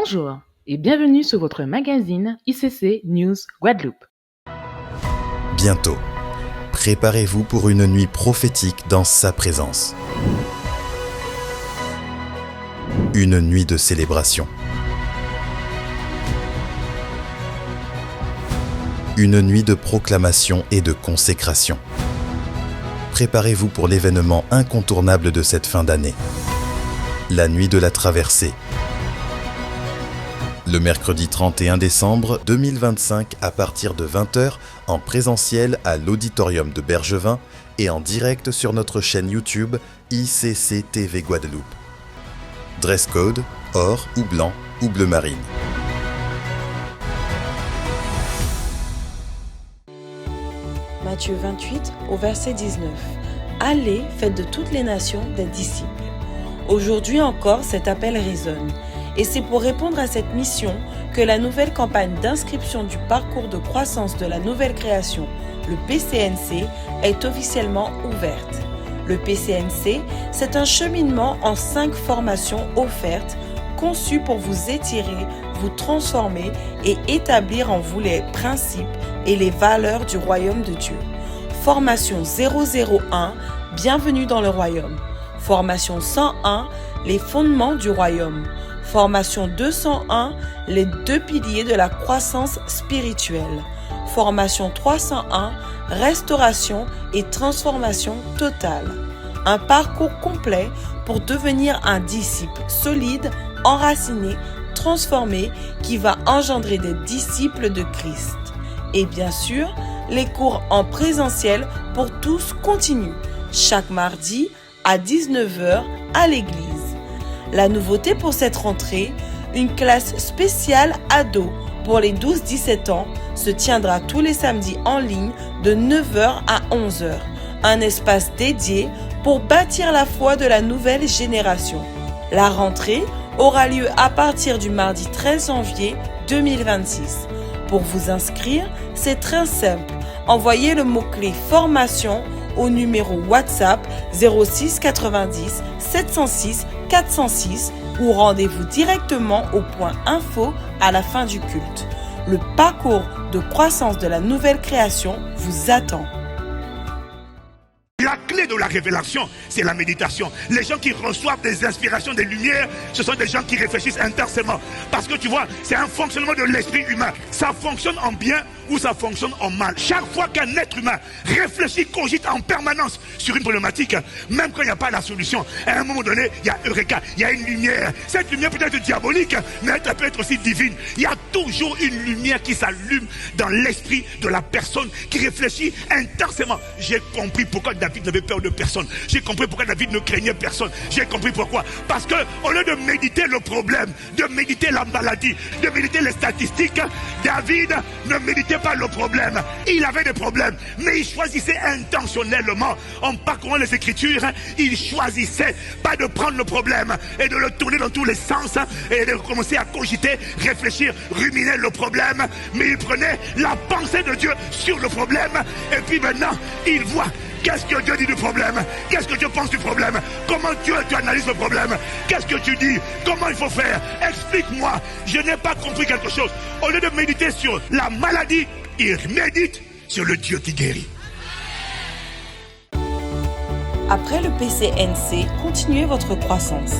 Bonjour et bienvenue sur votre magazine ICC News Guadeloupe. Bientôt, préparez-vous pour une nuit prophétique dans sa présence. Une nuit de célébration. Une nuit de proclamation et de consécration. Préparez-vous pour l'événement incontournable de cette fin d'année. La nuit de la traversée. Le mercredi 31 décembre 2025 à partir de 20h en présentiel à l'auditorium de Bergevin et en direct sur notre chaîne YouTube ICC TV Guadeloupe. Dress code, or ou blanc ou bleu marine. Matthieu 28 au verset 19. Allez, faites de toutes les nations des disciples. Aujourd'hui encore, cet appel résonne. Et c'est pour répondre à cette mission que la nouvelle campagne d'inscription du parcours de croissance de la nouvelle création, le PCNC, est officiellement ouverte. Le PCNC, c'est un cheminement en 5 formations offertes, conçues pour vous étirer, vous transformer et établir en vous les principes et les valeurs du royaume de Dieu. Formation 001, bienvenue dans le royaume. Formation 101, les fondements du royaume. Formation 201, les 2 piliers de la croissance spirituelle. Formation 301, restauration et transformation totale. Un parcours complet pour devenir un disciple solide, enraciné, transformé, qui va engendrer des disciples de Christ. Et bien sûr, les cours en présentiel pour tous continuent, chaque mardi à 19h à l'église. La nouveauté pour cette rentrée, une classe spéciale ado pour les 12-17 ans se tiendra tous les samedis en ligne de 9h à 11h. Un espace dédié pour bâtir la foi de la nouvelle génération. La rentrée aura lieu à partir du mardi 13 janvier 2026. Pour vous inscrire, c'est très simple. Envoyez le mot-clé formation au numéro WhatsApp 06 90 706 406 ou rendez-vous directement au point info à la fin du culte. Le parcours de croissance de la nouvelle création vous attend. La clé de la révélation, c'est la méditation. Les gens qui reçoivent des inspirations, des lumières, ce sont des gens qui réfléchissent intensément. Parce que tu vois, c'est un fonctionnement de l'esprit humain. Ça fonctionne en bien ou ça fonctionne en mal. Chaque fois qu'un être humain réfléchit, cogite en permanence sur une problématique, même quand il n'y a pas la solution, à un moment donné, il y a Eureka, il y a une lumière. Cette lumière peut être diabolique, mais elle peut être aussi divine. Il y a toujours une lumière qui s'allume dans l'esprit de la personne qui réfléchit intensément. J'ai compris pourquoi David n'avait peur de personne. J'ai compris pourquoi David ne craignait personne. J'ai compris pourquoi. Parce que au lieu de méditer le problème, de méditer la maladie, de méditer les statistiques, David ne méditait pas le problème. Il avait des problèmes, mais il choisissait intentionnellement, en parcourant les Écritures, il choisissait pas de prendre le problème et de le tourner dans tous les sens et de commencer à cogiter, réfléchir, ruminer le problème, mais il prenait la pensée de Dieu sur le problème et puis maintenant il voit. Qu'est-ce que Dieu dit du problème? Qu'est-ce que Dieu pense du problème? Comment tu analyses le problème? Qu'est-ce que tu dis? Comment il faut faire? Explique-moi. Je n'ai pas compris quelque chose. Au lieu de méditer sur la maladie, il médite sur le Dieu qui guérit. Après le PCNC, continuez votre croissance.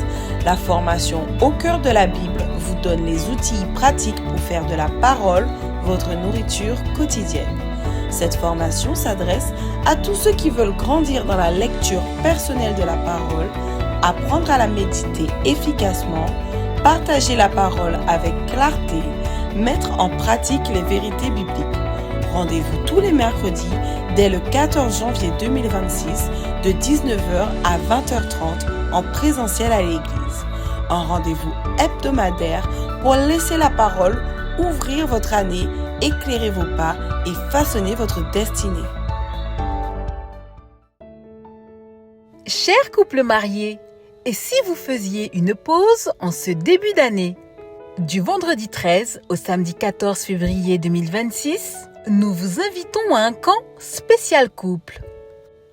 La formation au cœur de la Bible vous donne les outils pratiques pour faire de la parole votre nourriture quotidienne. Cette formation s'adresse à tous ceux qui veulent grandir dans la lecture personnelle de la parole, apprendre à la méditer efficacement, partager la parole avec clarté, mettre en pratique les vérités bibliques. Rendez-vous tous les mercredis dès le 14 janvier 2026 de 19h à 20h30 en présentiel à l'église. Un rendez-vous hebdomadaire pour laisser la parole ouvrir votre année, éclairer vos pas et façonner votre destinée. Chers couples mariés, et si vous faisiez une pause en ce début d'année? Du vendredi 13 au samedi 14 février 2026, nous vous invitons à un camp spécial couple.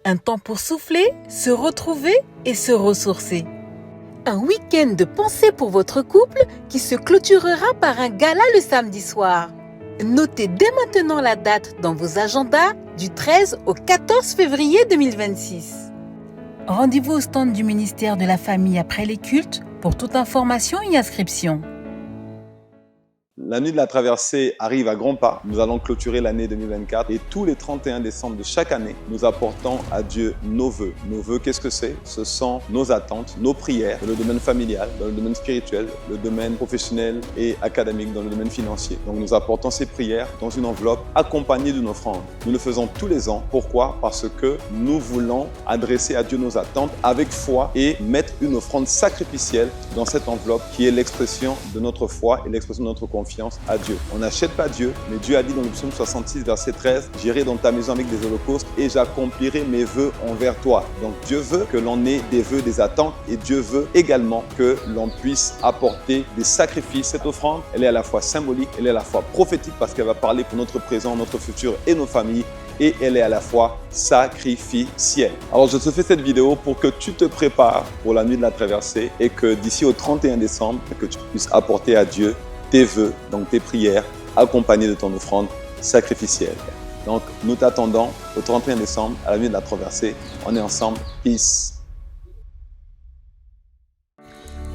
Un temps pour souffler, se retrouver et se ressourcer. Un week-end de pensée pour votre couple qui se clôturera par un gala le samedi soir. Notez dès maintenant la date dans vos agendas du 13 au 14 février 2026. Rendez-vous au stand du ministère de la Famille après les cultes pour toute information et inscription. La nuit de la traversée arrive à grands pas. Nous allons clôturer l'année 2024 et tous les 31 décembre de chaque année, nous apportons à Dieu nos vœux. Nos vœux, qu'est-ce que c'est? Ce sont nos attentes, nos prières dans le domaine familial, dans le domaine spirituel, le domaine professionnel et académique, dans le domaine financier. Donc nous apportons ces prières dans une enveloppe accompagnée d'une offrande. Nous le faisons tous les ans. Pourquoi? Parce que nous voulons adresser à Dieu nos attentes avec foi et mettre une offrande sacrificielle dans cette enveloppe qui est l'expression de notre foi et l'expression de notre confiance à Dieu. On n'achète pas Dieu, mais Dieu a dit dans le psaume 66, verset 13, « J'irai dans ta maison avec des holocaustes et j'accomplirai mes vœux envers toi. » Donc Dieu veut que l'on ait des vœux, des attentes et Dieu veut également que l'on puisse apporter des sacrifices. Cette offrande, elle est à la fois symbolique, elle est à la fois prophétique parce qu'elle va parler pour notre présent, notre futur et nos familles. Et elle est à la fois sacrificielle. Alors je te fais cette vidéo pour que tu te prépares pour la nuit de la traversée et que d'ici au 31 décembre, que tu puisses apporter à Dieu tes vœux, donc tes prières, accompagnées de ton offrande sacrificielle. Donc nous t'attendons au 31 décembre à la nuit de la traversée. On est ensemble. Peace.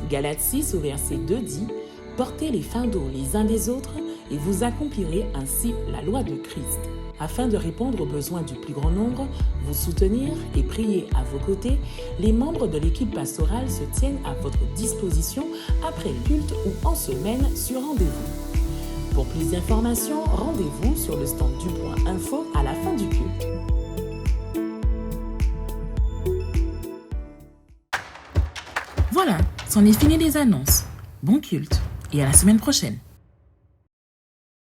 Galates 6 au verset 2 dit « Portez les fardeaux les uns des autres et vous accomplirez ainsi la loi de Christ. » Afin de répondre aux besoins du plus grand nombre, vous soutenir et prier à vos côtés, les membres de l'équipe pastorale se tiennent à votre disposition après le culte ou en semaine sur rendez-vous. Pour plus d'informations, rendez-vous sur le stand du Point Info à la fin du culte. Voilà, c'en est fini les annonces. Bon culte et à la semaine prochaine.